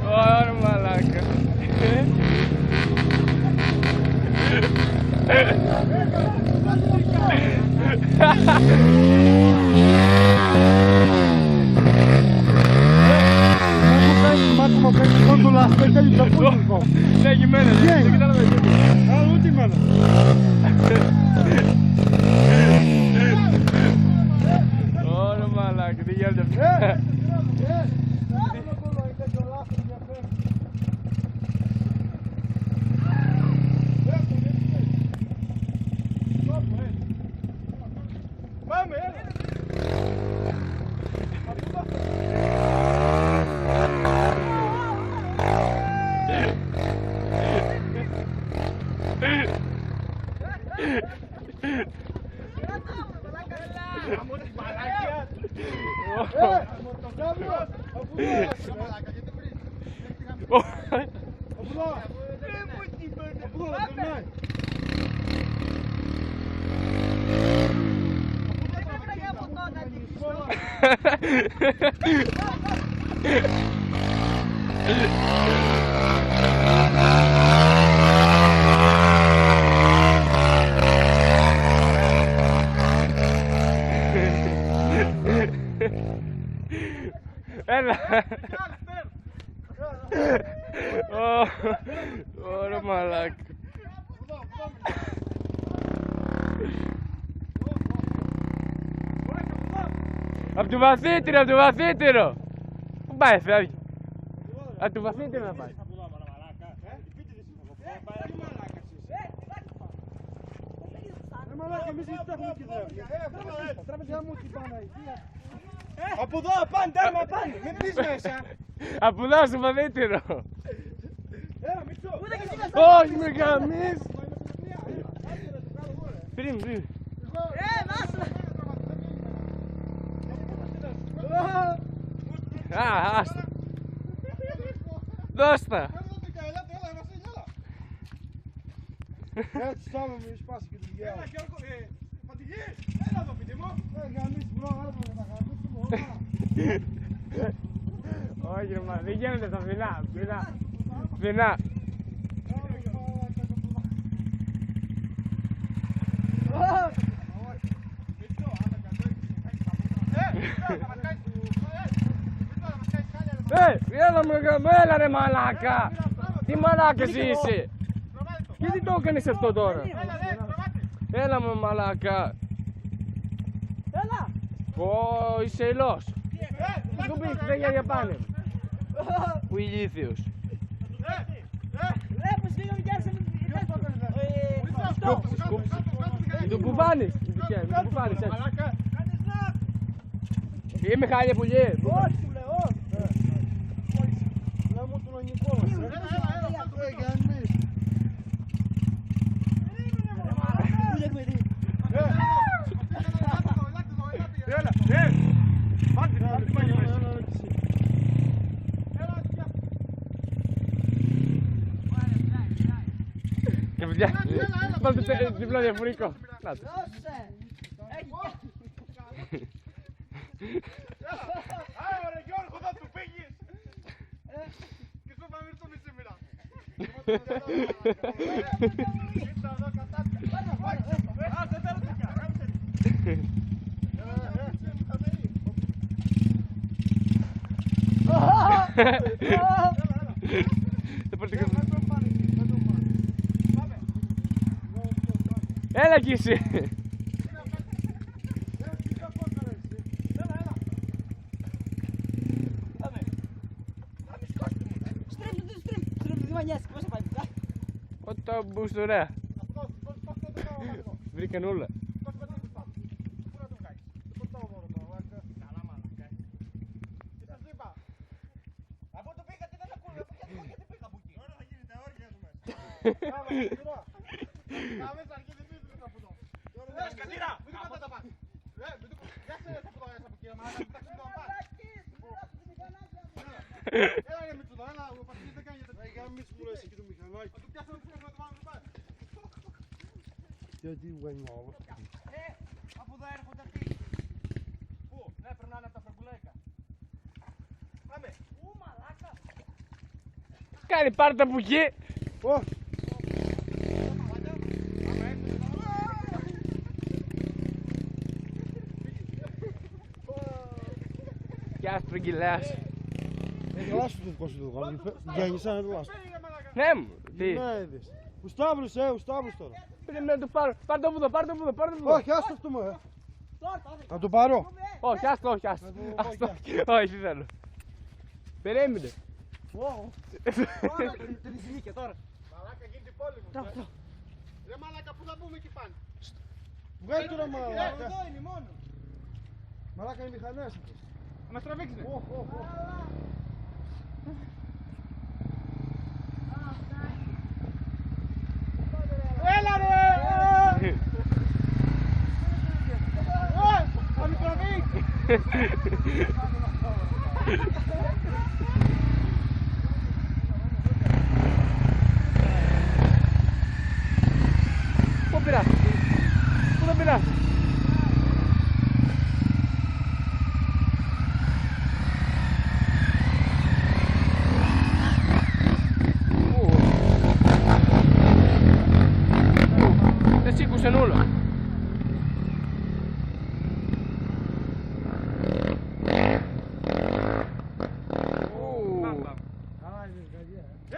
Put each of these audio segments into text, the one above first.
Ωρα μαλάκα. Μάτω μου παίρνει τον τουλάχιστον και τελείως από πού. Ναι, γυμμένα, δεν κατάλαβα γιατί. Α, ούτε εμένα. Ωρα μαλάκα, τι γίνεται αυτό. Πάμε, έλα. Έλα. Ωρα μαλάκα. Απ' το βαθύτερο, απ' το βαθύτερο. Πού πάει, φεύγει. Απ' το βαθύτερο να πάει. Από εδώ, πάνε, τέρμα, πάνε, μην πεις μέσα. Από εδώ στο βαθύτερο. Έλα, Μητσό. Όχι, με γαμείς. Πριν. Α, άστα. Δώστα. Έτσι, σώμα μου, σπάσει και τη γεια. Έλα Γιώργο, Φαντιγή, έλα εδώ παιδί μου. Γαμίς, μπρο, άρμα, να γαμίσουμε όλα. Όχι, μα δεν γίνεται τα φθηνά. Φθηνά. Έλα ρε μαλάκα! Τι μαλάκας είσαι! Γιατί το έκανες αυτό τώρα! Έλα με μαλάκα! Έλα! Πω, είσαι ελός! Πού πήγες τα γέρια πάνε! Που ηλίθιος! Ρε, πως πήγαμε και άρχισαμε... Σκούψε! Μην τον κουβάνεις! Μην τον κουβάνεις έτσι! Είμαι χάλια πουλί! Όχι, σου λέω, όχι! Να μου τον ονικό μας. Γαμίς. Πού δεν παιδί! Και παιδιά, βάλτε διπλό διαφορικό! Να το! Δώσε! Άρα Γιώργο, θα του πήγες. Και στο πάμε στο μισή μοίρα. Ήρθα εδώ κατάτια. Α, δεν θέλω τέτοια. Έλα κι εσύ! Όταν μπούς ωραία. Βρήκαν όλα. Γιατί βγαίνει όλο. Από εδώ έρχονται αυτοί. Πού, ναι, περνάνε από τα φραγκουλέικα. Πάμε. κάνει, πάρε τα από εκεί. Ω, Γεια σου τρογγυλάς. λάσου το δικό σου το βγάλω. Γέννησα να το λάσου. Ναι μου, τι. Ναι, είδες. Ο Σταύρος, ο Σταύρος τώρα. Πρέπει να το πάρω. Πάρε το βουδό, πάρε το βουδό, πάρε το βουδό. Όχι, άστο αυτό μου, Να το πάρω. Όχι, άστο, όχι, άστο. Να το- Άστο. όχι, Όχι, δεν θέλω. Περίμενε. Τώρα την ζηλίκια τώρα. Μαλάκα γίνεται πόλεμο. Ρε μαλάκα που θα μπούμε εκεί πάνω. Βγάλει τώρα μαλάκα. Εδώ είναι μόνο. Μαλάκα είναι μηχανές αυτές. Να μας τραβήξετε. Οχ, οχ, οχ. Έλα ρε! Θα με τραβήξει. Πού πειράς. Πού το πειράς. Δεν σήκουσεν όλο.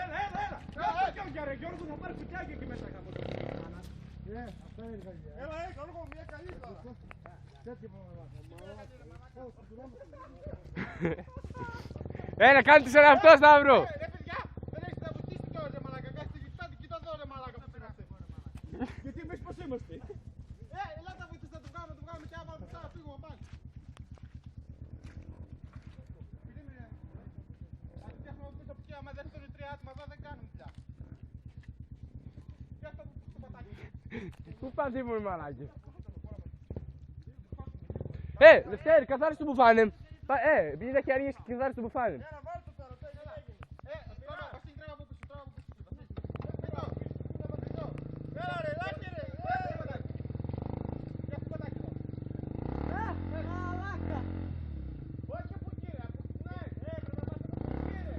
Έλα, έλα, έλα. Έλα, Γιώργο, ρε Γιώργο, θα πάρει κουτιάκια εκεί μέσα κάπως. Αυτά είναι γαλλιά. Έλα, Γιώργο, μια καλή τώρα. Τέτοια μαλάκα. Έλα, κάντε σε αυτό, Σταύρο. Ρε παιδιά, δεν έχεις να βουτήσει κιόλας ρε μαλάκα. Κάθετε εκεί, κοιτάτε, κοίτα εδώ ρε μαλάκα που είμαστε. Γιατί εμείς πώς είμαστε. Ελάτε να βοηθήσετε να το βγάλουμε και άμα θα φύγουμε πάλι. Αν φτιάχνουμε πίσω από εκεί, άμα δεν είναι τρία άτομα εδώ δεν κάνουμε πια. Και αυτό το πατάκι. Πού πάτε ήμουν μαλάκι. Δευτέρη, καθάρισε το μπουφάνε. Επειδή τα χέρια και καθάρισε το μπουφάνε. Έλα, βάλ' το τώρα, έλα. Τώρα, Βασίλη, τράβα από πίσω, τράβα από πίσω. Έλα ρε, λάκη ρε. Για αυτό το πατάκι. Μαλάκα. Όχι από εκεί ρε, από εκεί ναι. Πρέπει να πάτε από εκεί ρε.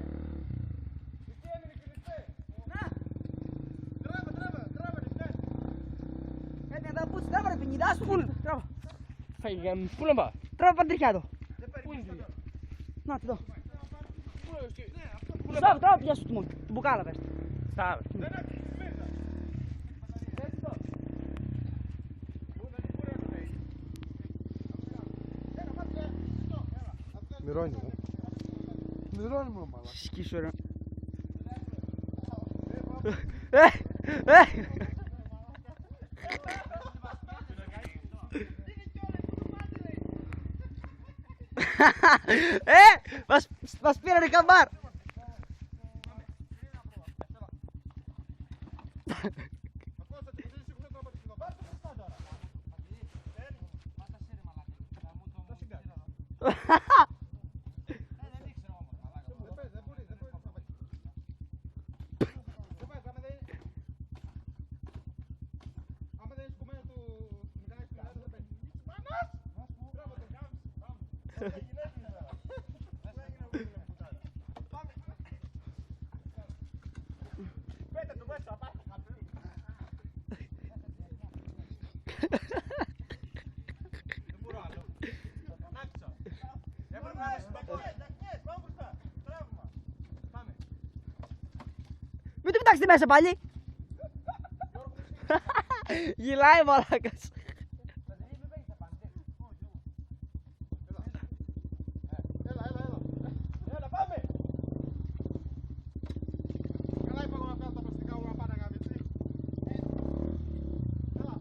Εκεί έμεινε και λεπτέ. Να. Τράβα, λεπτέ. Κάτι να τα πούσεις. Τράβα ρε πενιδά σου. Τράβα. Φάγε, πού να πάω. Τράβα παντριχιάτο. Πού είναι η Να, τι δω. Πού να Σταύρο, πάω. τράβα πιάσου του μόνο. Του μπουκάλα πες. Σταύρο. Δεν έχει μέσα. Μυρώνει μου. Μυρώνει μου μαλάκα. Σκίσου ρε. Μας πήρανε καμπάρ. Μην το πετάξετε μέσα πάλι. Γυλάει μαλάκας. Έλα, πάμε! Καλά είπα εγώ να βγάλω τα πλαστικά μου να πάνε αγάπη, έτσι. Έλα.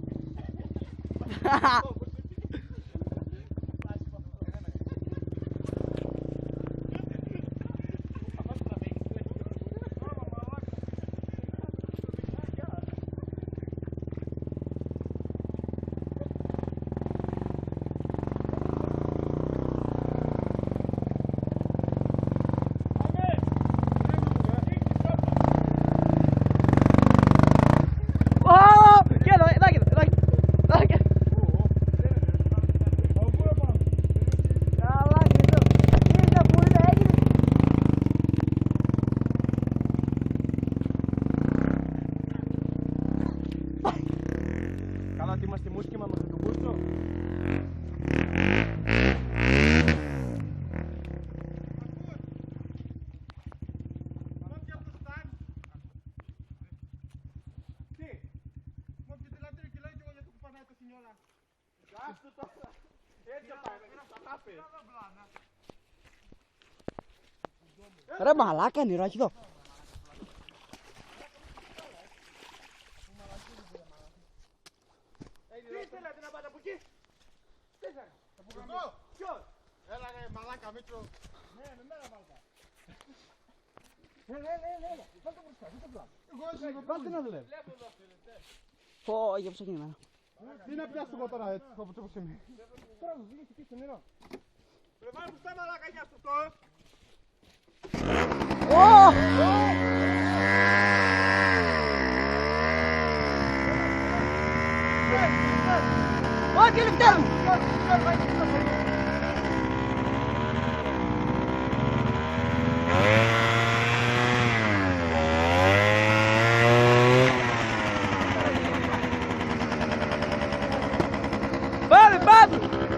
Άστο τώρα. Έτσι θα πάει, δεν θα τα πει. Ρε μαλάκα είναι νεράκι εδώ. Τι θέλετε να πάτε από εκεί? Τι θέλετε? Εγώ? Ποιος? Έλα ρε μαλάκα Μίτσο. Ναι, με μένα βάλτε. Έλα. Βάλτε μπροστά, δείτε πλάτη. Εγώ έτσι είμαι Βάλτε να δουλεύει. Πω, για πως έγινε εμένα. Τι να πιάσω εγώ τώρα έτσι, όπως είμαι. Τώρα μου βγήκε εκεί στο νερό. Ρε βάλε μπροστά μαλάκα για αυτό το. Όχι, Λευτέρη μου. Πάμε, πάμε.